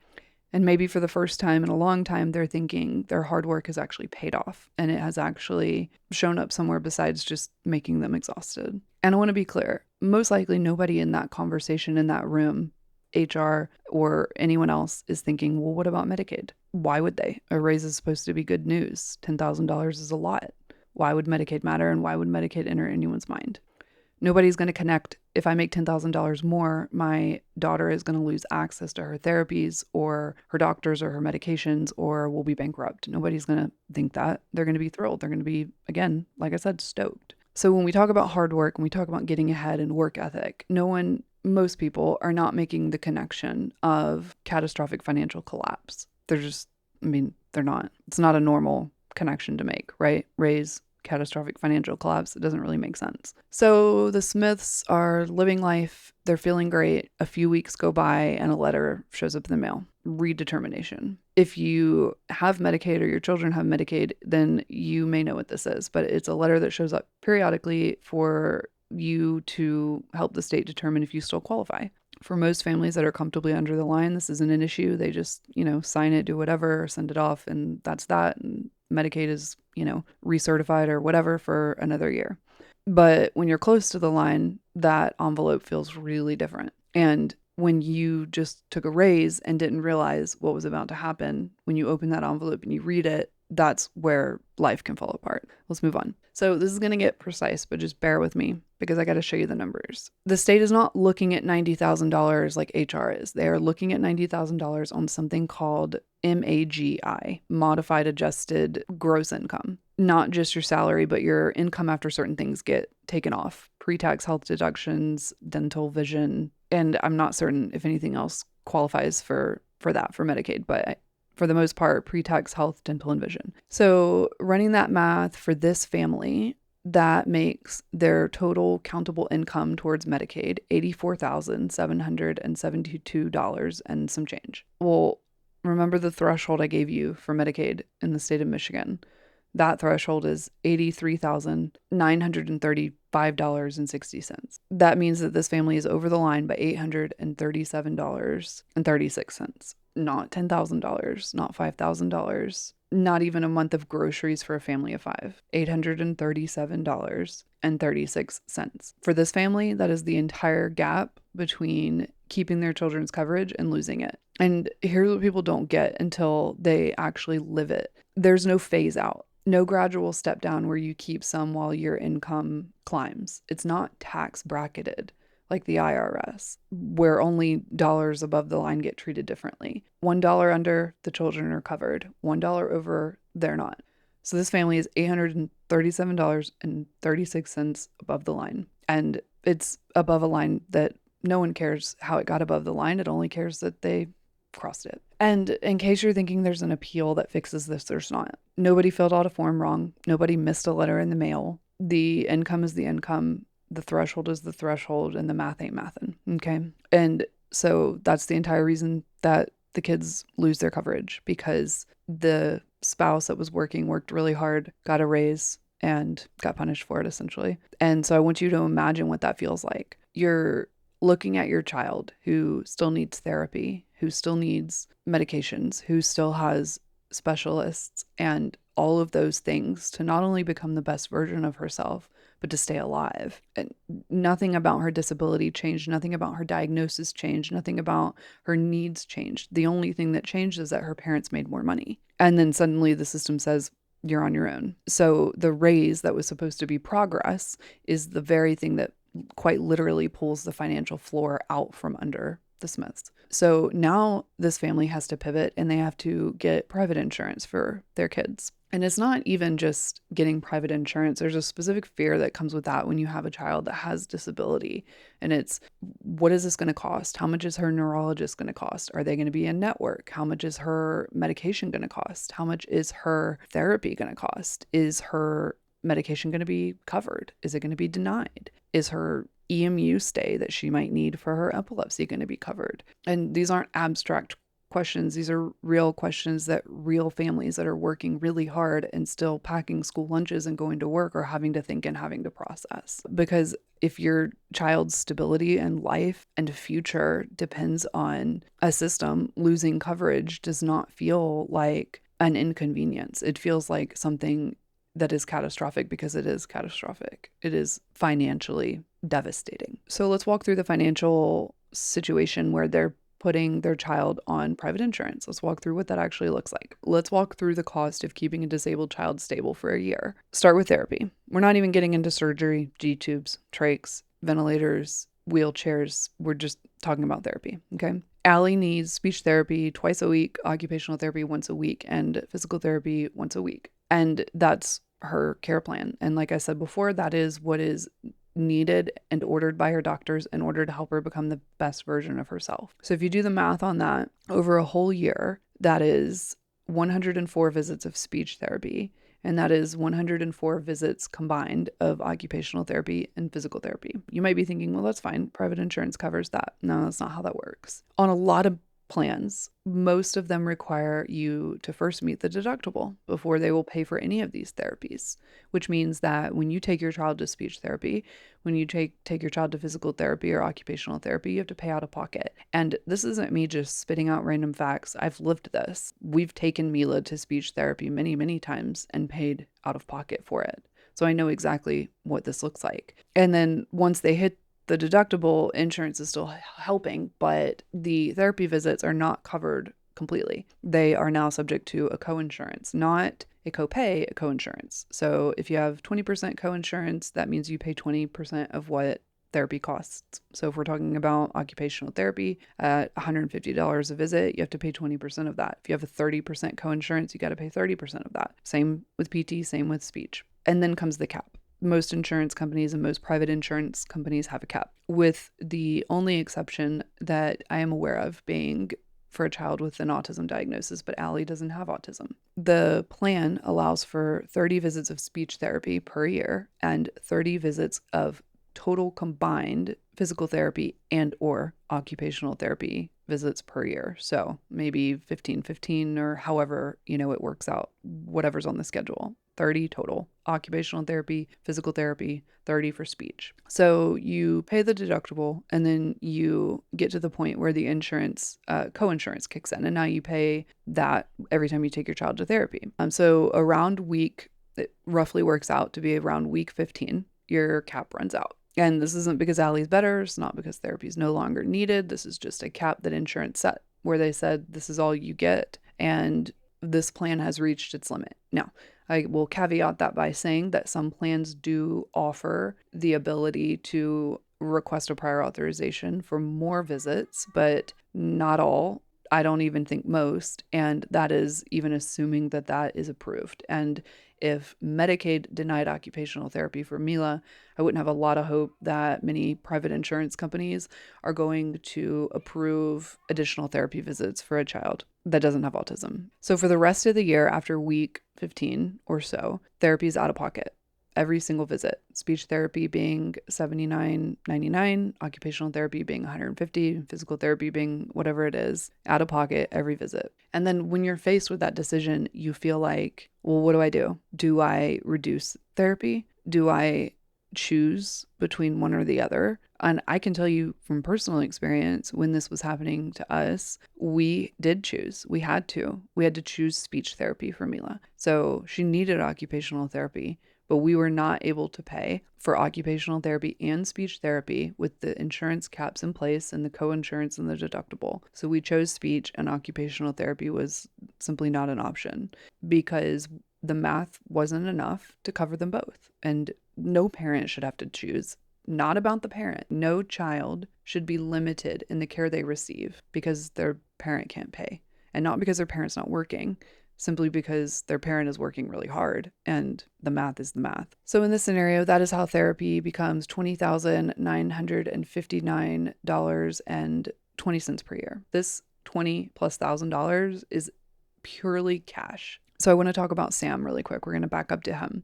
And maybe for the first time in a long time, they're thinking their hard work has actually paid off and it has actually shown up somewhere besides just making them exhausted. And I want to be clear, most likely nobody in that conversation in that room, HR or anyone else, is thinking, well, what about Medicaid? Why would they? A raise is supposed to be good news. $10,000 is a lot. Why would Medicaid matter, and why would Medicaid enter anyone's mind? Nobody's going to connect. If I make $10,000 more, my daughter is going to lose access to her therapies or her doctors or her medications, or will be bankrupt. Nobody's going to think that. They're going to be thrilled. They're going to be, again, like I said, stoked. So when we talk about hard work and we talk about getting ahead and work ethic, most people are not making the connection of catastrophic financial collapse. They're not. It's not a normal connection to make, right? Raise, catastrophic financial collapse. It doesn't really make sense. So the Smiths are living life. They're feeling great. A few weeks go by and a letter shows up in the mail. Redetermination. If you have Medicaid or your children have Medicaid, then you may know what this is, but it's a letter that shows up periodically for you to help the state determine if you still qualify. For most families that are comfortably under the line, this isn't an issue. They just, sign it, do whatever, send it off, and that's that. And Medicaid is, recertified or whatever for another year. But when you're close to the line, that envelope feels really different. And when you just took a raise and didn't realize what was about to happen, when you open that envelope and you read it, that's where life can fall apart. Let's move on. So this is going to get precise, but just bear with me because I got to show you the numbers. The state is not looking at $90,000 like HR is. They are looking at $90,000 on something called MAGI, Modified Adjusted Gross Income. Not just your salary, but your income after certain things get taken off. Pre-tax health deductions, dental, vision, and I'm not certain if anything else qualifies for that for Medicaid, but for the most part, pre-tax health, dental, and vision. So running that math for this family, that makes their total countable income towards Medicaid $84,772 and some change. Well, remember the threshold I gave you for Medicaid in the state of Michigan. That threshold is $83,935.60. That means that this family is over the line by $837.36. Not $10,000, not $5,000, not even a month of groceries for a family of five. $837.36. For this family, that is the entire gap between keeping their children's coverage and losing it. And here's what people don't get until they actually live it. There's no phase out. No gradual step down where you keep some while your income climbs. It's not tax bracketed like the IRS, where only dollars above the line get treated differently. $1 under, the children are covered. $1 over, they're not. So this family is $837.36 above the line. And it's above a line that no one cares how it got above the line. It only cares that they crossed it. And in case you're thinking there's an appeal that fixes this, there's not. Nobody filled out a form wrong. Nobody missed a letter in the mail. The income is the income. The threshold is the threshold, and the math ain't mathin'. Okay. And so that's the entire reason that the kids lose their coverage, because the spouse that was worked really hard, got a raise, and got punished for it essentially. And so I want you to imagine what that feels like. You're looking at your child who still needs therapy, who still needs medications, who still has specialists and all of those things to not only become the best version of herself, but to stay alive. And nothing about her disability changed. Nothing about her diagnosis changed. Nothing about her needs changed. The only thing that changed is that her parents made more money. And then suddenly the system says, you're on your own. So the raise that was supposed to be progress is the very thing that quite literally pulls the financial floor out from under the Smiths. So now this family has to pivot and they have to get private insurance for their kids. And it's not even just getting private insurance. There's a specific fear that comes with that when you have a child that has disability. And it's, what is this going to cost? How much is her neurologist going to cost? Are they going to be in network? How much is her medication going to cost? How much is her therapy going to cost? Is her medication going to be covered? Is it going to be denied? Is her EMU stay that she might need for her epilepsy going to be covered? And these aren't abstract questions. These are real questions that real families that are working really hard and still packing school lunches and going to work are having to think and having to process. Because if your child's stability and life and future depends on a system, losing coverage does not feel like an inconvenience. It feels like something that is catastrophic because it is catastrophic. It is financially devastating. So let's walk through the financial situation where they're putting their child on private insurance. Let's walk through what that actually looks like. Let's walk through the cost of keeping a disabled child stable for a year. Start with therapy. We're not even getting into surgery, G-tubes, trachs, ventilators, wheelchairs. We're just talking about therapy, okay? Allie needs speech therapy twice a week, occupational therapy once a week, and physical therapy once a week. And that's her care plan. And like I said before, that is what is needed and ordered by her doctors in order to help her become the best version of herself. So if you do the math on that, over a whole year, that is 104 visits of speech therapy, and that is 104 visits combined of occupational therapy and physical therapy. You might be thinking, well, that's fine. Private insurance covers that. No, that's not how that works. On a lot of plans, most of them require you to first meet the deductible before they will pay for any of these therapies, which means that when you take your child to speech therapy, when you take your child to physical therapy or occupational therapy, you have to pay out of pocket. And this isn't me just spitting out random facts. I've lived this. We've taken Mila to speech therapy many, many times and paid out of pocket for it. So I know exactly what this looks like. And then once they hit the deductible, insurance is still helping, but the therapy visits are not covered completely. They are now subject to a coinsurance, not a copay, a coinsurance. So if you have 20% coinsurance, that means you pay 20% of what therapy costs. So if we're talking about occupational therapy at $150 a visit, you have to pay 20% of that. If you have a 30% coinsurance, you got to pay 30% of that. Same with PT, same with speech. And then comes the cap. Most insurance companies and most private insurance companies have a cap, with the only exception that I am aware of being for a child with an autism diagnosis, but Allie doesn't have autism. The plan allows for 30 visits of speech therapy per year and 30 visits of total combined physical therapy and or occupational therapy visits per year. So maybe 15 or however, it works out, whatever's on the schedule. 30 total. Occupational therapy, physical therapy, 30 for speech. So you pay the deductible and then you get to the point where the insurance, co-insurance kicks in. And now you pay that every time you take your child to therapy. So around it roughly works out to be around week 15, your cap runs out. And this isn't because Allie's better. It's not because therapy is no longer needed. This is just a cap that insurance set where they said, this is all you get. And this plan has reached its limit. Now, I will caveat that by saying that some plans do offer the ability to request a prior authorization for more visits, but not all. I don't even think most. And that is even assuming that that is approved. And if Medicaid denied occupational therapy for Mila, I wouldn't have a lot of hope that many private insurance companies are going to approve additional therapy visits for a child that doesn't have autism. So for the rest of the year after week 15 or so, therapy is out of pocket. Every single visit, speech therapy being $79.99, occupational therapy being $150, physical therapy being whatever it is, out of pocket every visit. And then when you're faced with that decision, you feel like, well, what do I do? Do I reduce therapy? Do I choose between one or the other? And I can tell you from personal experience, when this was happening to us, we did choose. We had to choose speech therapy for Mila. So she needed occupational therapy, but we were not able to pay for occupational therapy and speech therapy with the insurance caps in place and the co-insurance and the deductible. So we chose speech, and occupational therapy was simply not an option because the math wasn't enough to cover them both. And no parent should have to choose. Not about the parent. No child should be limited in the care they receive because their parent can't pay. And not because their parent's not working. simply because their parent is working really hard and the math is the math. So in this scenario, that is how therapy becomes $20,959.20 per year. This $20 plus $1,000 is purely cash. So I want to talk about Sam really quick. We're going to back up to him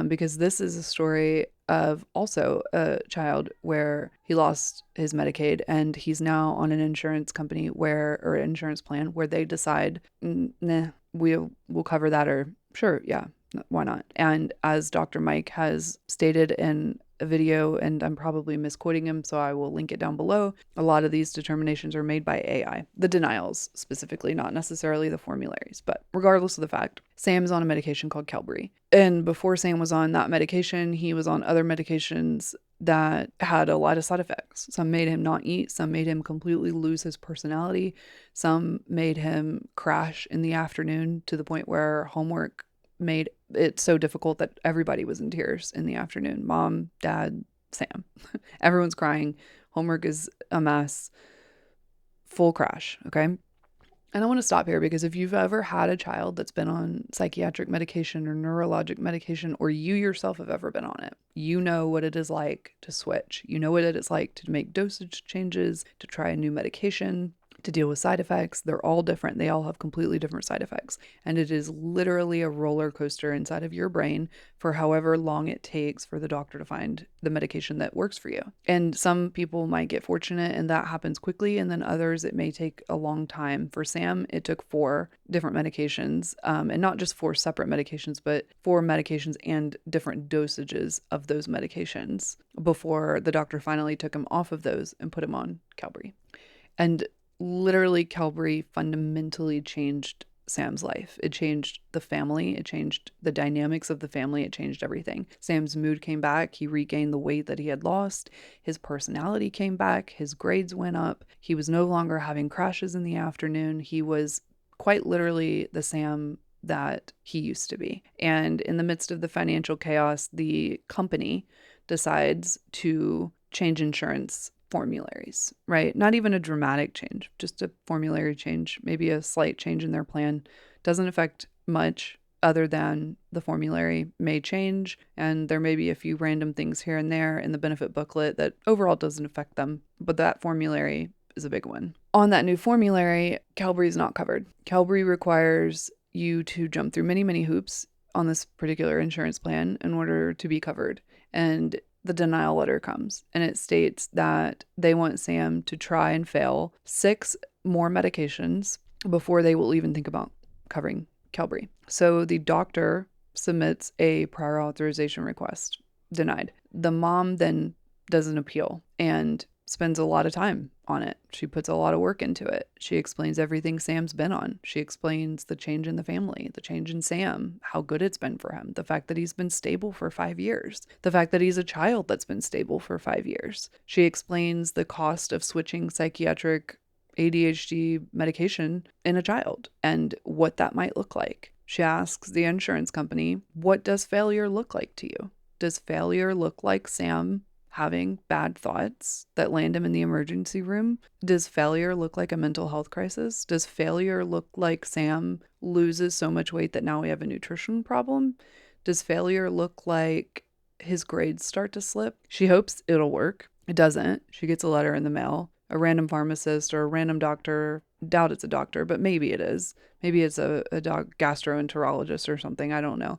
because this is a story of also a child where he lost his Medicaid and he's now on an insurance company or insurance plan where they decide, nah, we'll cover that, or sure, yeah, why not? And as Dr. Mike has stated in a video, and I'm probably misquoting him, so I will link it down below, a lot of these determinations are made by AI. The denials specifically, not necessarily the formularies. But regardless of the fact, Sam's on a medication called Qelbree. And before Sam was on that medication, he was on other medications that had a lot of side effects. Some made him not eat. Some made him completely lose his personality. Some made him crash in the afternoon to the point where homework made it so difficult that everybody was in tears in the afternoon. Mom, dad, Sam. Everyone's crying. Homework is a mess. Full crash, okay? And I want to stop here because if you've ever had a child that's been on psychiatric medication or neurologic medication, or you yourself have ever been on it, you know what it is like to switch. You know what it is like to make dosage changes, to try a new medication, to deal with side effects. They're all different. They all have completely different side effects. And it is literally a roller coaster inside of your brain for however long it takes for the doctor to find the medication that works for you. And some people might get fortunate and that happens quickly. And then others, it may take a long time. For Sam, it took 4 different medications, and not just 4 separate medications, but 4 medications and different dosages of those medications before the doctor finally took him off of those and put him on Qelbree. And literally, Qelbree fundamentally changed Sam's life. It changed the family. It changed the dynamics of the family. It changed everything. Sam's mood came back. He regained the weight that he had lost. His personality came back. His grades went up. He was no longer having crashes in the afternoon. He was quite literally the Sam that he used to be. And in the midst of the financial chaos, the company decides to change insurance formularies, right? Not even a dramatic change, just a formulary change, maybe a slight change in their plan. Doesn't affect much other than the formulary may change, and there may be a few random things here and there in the benefit booklet that overall doesn't affect them, but that formulary is a big one. On that new formulary, Qelbree is not covered. Qelbree requires you to jump through many, many hoops on this particular insurance plan in order to be covered. And the denial letter comes and it states that they want Sam to try and fail 6 more medications before they will even think about covering Qelbree. So the doctor submits a prior authorization request, denied. The mom then does an appeal and spends a lot of time on it. She puts a lot of work into it. She explains everything Sam's been on. She explains the change in the family, the change in Sam, how good it's been for him, the fact that he's been stable for 5 years, the fact that he's a child that's been stable for 5 years. She explains the cost of switching psychiatric ADHD medication in a child and what that might look like. She asks the insurance company, what does failure look like to you? Does failure look like Sam having bad thoughts that land him in the emergency room? Does failure look like a mental health crisis? Does failure look like Sam loses so much weight that now we have a nutrition problem? Does failure look like his grades start to slip? She hopes it'll work. It doesn't. She gets a letter in the mail. A random pharmacist or a random doctor, doubt it's a doctor, but maybe it is. Maybe it's a gastroenterologist or something. I don't know.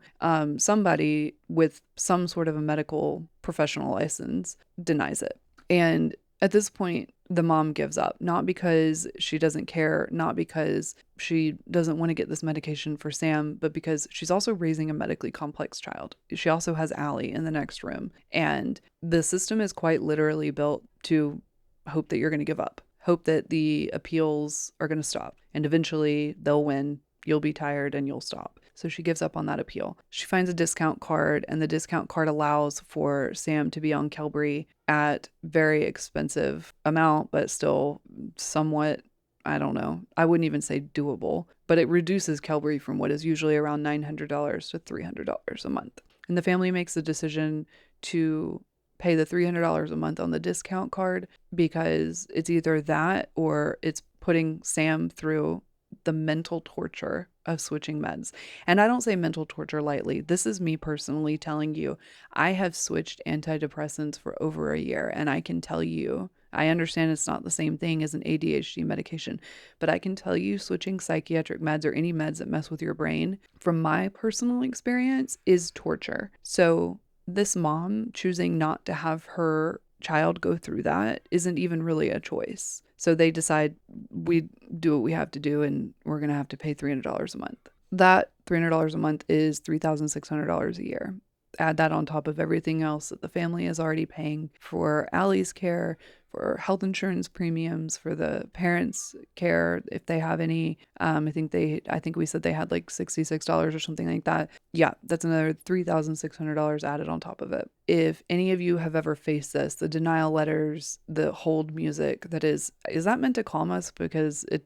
Somebody with some sort of a medical professional license denies it. And at this point, the mom gives up, not because she doesn't care, not because she doesn't want to get this medication for Sam, but because she's also raising a medically complex child. She also has Allie in the next room. And the system is quite literally built to hope that you're going to give up, hope that the appeals are going to stop, and eventually they'll win. You'll be tired and you'll stop. So she gives up on that appeal. She finds a discount card, and the discount card allows for Sam to be on Qelbree at very expensive amount, but still somewhat, I don't know, I wouldn't even say doable, but it reduces Qelbree from what is usually around $900 to $300 a month. And the family makes the decision to pay the $300 a month on the discount card because it's either that or it's putting Sam through the mental torture of switching meds. And I don't say mental torture lightly. This is me personally telling you, I have switched antidepressants for over a year, and I can tell you, I understand it's not the same thing as an ADHD medication, but I can tell you switching psychiatric meds or any meds that mess with your brain, from my personal experience, is torture. So this mom choosing not to have her child go through that isn't even really a choice. So they decide, we do what we have to do, and we're going to have to pay $300 a month. That $300 a month is $3,600 a year. Add that on top of everything else that the family is already paying for Allie's care, for health insurance premiums, for the parents' care if they have any. I think we said they had like $66 or something like that. Yeah, that's another $3,600 added on top of it. If any of you have ever faced this, the denial letters, the hold music, is that meant to calm us? Because it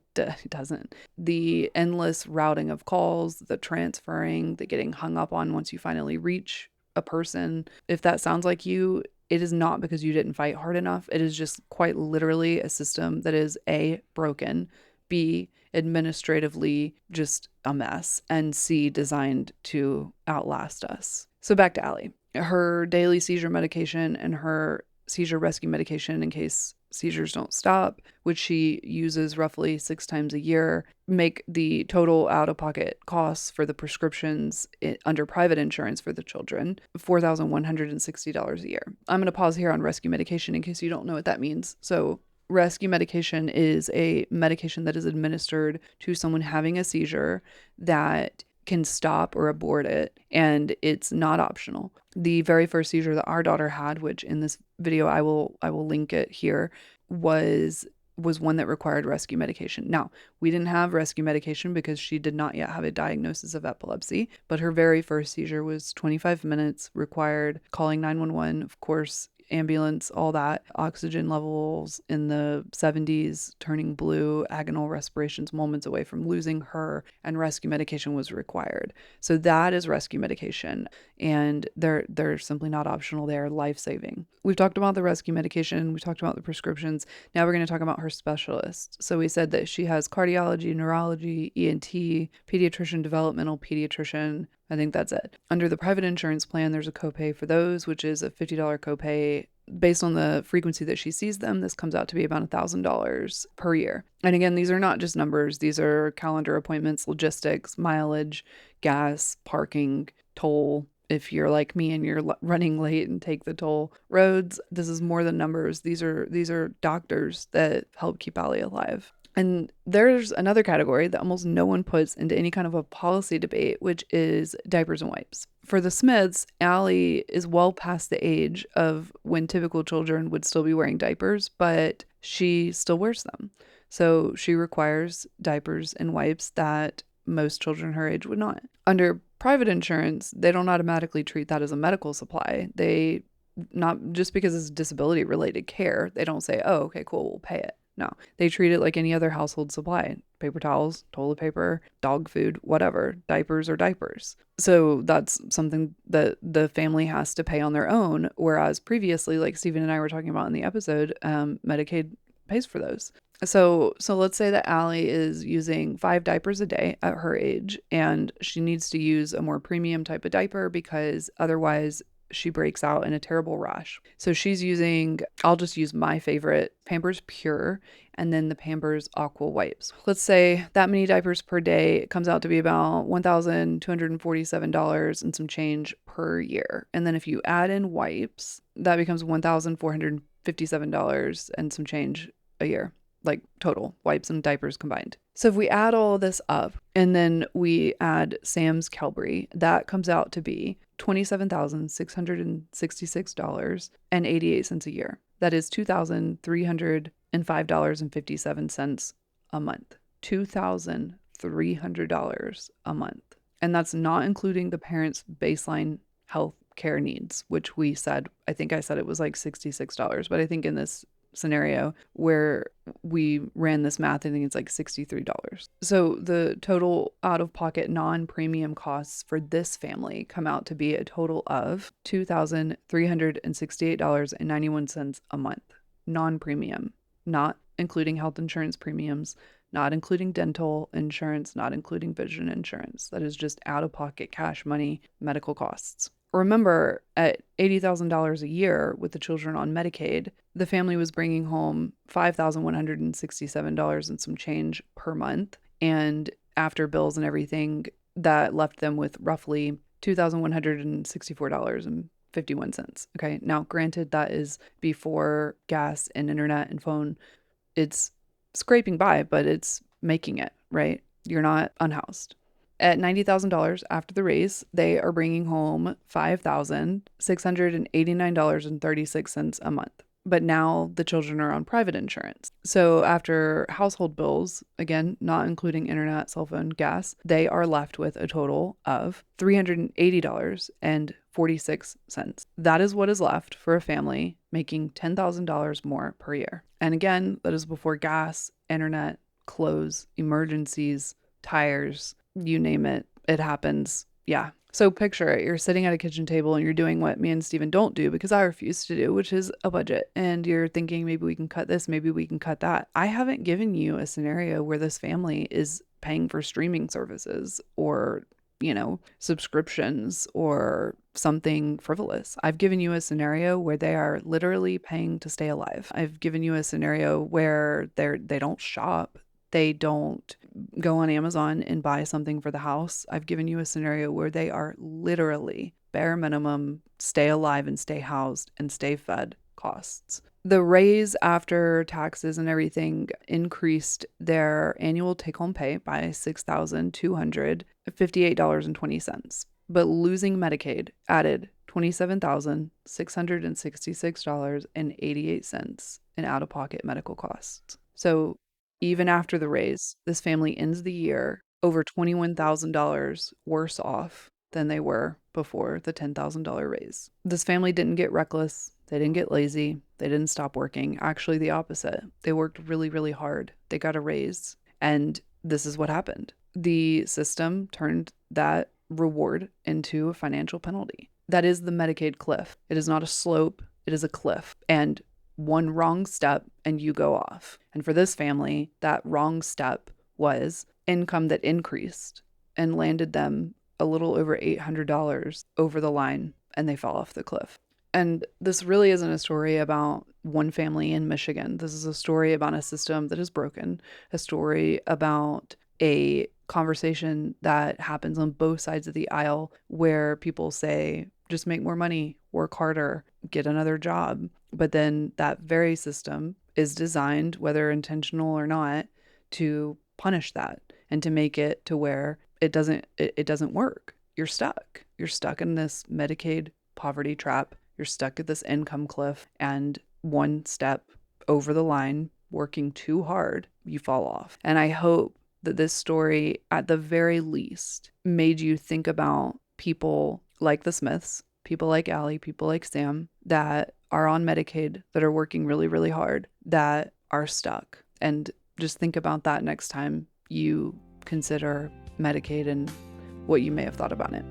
doesn't. The endless routing of calls, the transferring, the getting hung up on once you finally reach a person. If that sounds like you, it is not because you didn't fight hard enough. It is just quite literally a system that is A, broken, B, administratively just a mess, and C, designed to outlast us. So back to Allie. Her daily seizure medication and her seizure rescue medication in case seizures don't stop, which she uses roughly 6 times a year, make the total out-of-pocket costs for the prescriptions under private insurance for the children $4,160 a year. I'm going to pause here on rescue medication in case you don't know what that means. So rescue medication is a medication that is administered to someone having a seizure that can stop or abort it, and it's not optional. The very first seizure that our daughter had, which in this video I will link it here, was one that required rescue medication. Now, we didn't have rescue medication because she did not yet have a diagnosis of epilepsy, but her very first seizure was 25 minutes, required calling 911, of course, ambulance, all that, oxygen levels in the 70s, turning blue, agonal respirations, moments away from losing her, and rescue medication was required. So that is rescue medication, and they're simply not optional. They're life-saving. We've talked about the rescue medication. We've talked about the prescriptions. Now we're going to talk about her specialist. So we said that she has cardiology, neurology, ENT, pediatrician, developmental pediatrician. I think that's it. Under the private insurance plan, there's a copay for those, which is a $50 copay. Based on the frequency that she sees them, this comes out to be about $1,000 per year. And again, these are not just numbers. These are calendar appointments, logistics, mileage, gas, parking, toll. If you're like me and you're running late and take the toll roads, this is more than numbers. These are doctors that help keep Allie alive. And there's another category that almost no one puts into any kind of a policy debate, which is diapers and wipes. For the Smiths, Allie is well past the age of when typical children would still be wearing diapers, but she still wears them. So she requires diapers and wipes that most children her age would not. Under private insurance, they don't automatically treat that as a medical supply. They, not just because it's disability related care, they don't say, oh, okay, cool, we'll pay it. No, they treat it like any other household supply. Paper towels, toilet paper, dog food, whatever, diapers or diapers. So that's something that the family has to pay on their own. Whereas previously, like Stephen and I were talking about in the episode, Medicaid pays for those. So let's say that Allie is using 5 diapers a day at her age, and she needs to use a more premium type of diaper because otherwise she breaks out in a terrible rash. So she's using, I'll just use my favorite, Pampers Pure, and then the Pampers Aqua wipes. Let's say that many diapers per day, it comes out to be about $1,247 and some change per year. And then if you add in wipes, that becomes $1,457 and some change a year, like total wipes and diapers combined. So if we add all this up and then we add Sam's Kelbury, that comes out to be $27,666.88 a year. That is $2,305.57 a month. $2,300 a month. And that's not including the parents' baseline health care needs, which we said, I think I said it was like $66, but I think in this scenario where we ran this math, I think it's like $63. So the total out-of-pocket non-premium costs for this family come out to be a total of $2,368.91 a month. Non-premium, not including health insurance premiums, not including dental insurance, not including vision insurance. That is just out-of-pocket cash money medical costs. Remember, at $80,000 a year with the children on Medicaid, the family was bringing home $5,167 and some change per month. And after bills and everything, that left them with roughly $2,164.51. Okay, now granted, that is before gas and internet and phone. It's scraping by, but it's making it, right? You're not unhoused. At $90,000 after the raise, they are bringing home $5,689.36 a month. But now the children are on private insurance. So after household bills, again, not including internet, cell phone, gas, they are left with a total of $380.46. That is what is left for a family making $10,000 more per year. And again, that is before gas, internet, clothes, emergencies, tires, you name it, it happens. Yeah. So picture it, you're sitting at a kitchen table and you're doing what me and Steven don't do because I refuse to do, which is a budget. And you're thinking, maybe we can cut this, maybe we can cut that. I haven't given you a scenario where this family is paying for streaming services or, subscriptions or something frivolous. I've given you a scenario where they are literally paying to stay alive. I've given you a scenario where they don't shop. They don't go on Amazon and buy something for the house. I've given you a scenario where they are literally bare minimum, stay alive and stay housed and stay fed costs. The raise after taxes and everything increased their annual take-home pay by $6,258.20. But losing Medicaid added $27,666.88 in out-of-pocket medical costs. So even after the raise, this family ends the year over $21,000 worse off than they were before the $10,000 raise. This family didn't get reckless. They didn't get lazy. They didn't stop working. Actually, the opposite. They worked really, really hard. They got a raise. And this is what happened. The system turned that reward into a financial penalty. That is the Medicaid cliff. It is not a slope. It is a cliff. And one wrong step and you go off. And for this family, that wrong step was income that increased and landed them a little over $800 over the line, and they fell off the cliff. And this really isn't a story about one family in Michigan. This is a story about a system that is broken, a story about a conversation that happens on both sides of the aisle where people say, just make more money, work harder, get another job. But then that very system is designed, whether intentional or not, to punish that and to make it to where it doesn't work. You're stuck. You're stuck in this Medicaid poverty trap. You're stuck at this income cliff, and one step over the line, working too hard, you fall off. And I hope that this story, at the very least, made you think about people like the Smiths, people like Allie, people like Sam, that are on Medicaid, that are working really, really hard, that are stuck. And just think about that next time you consider Medicaid and what you may have thought about it.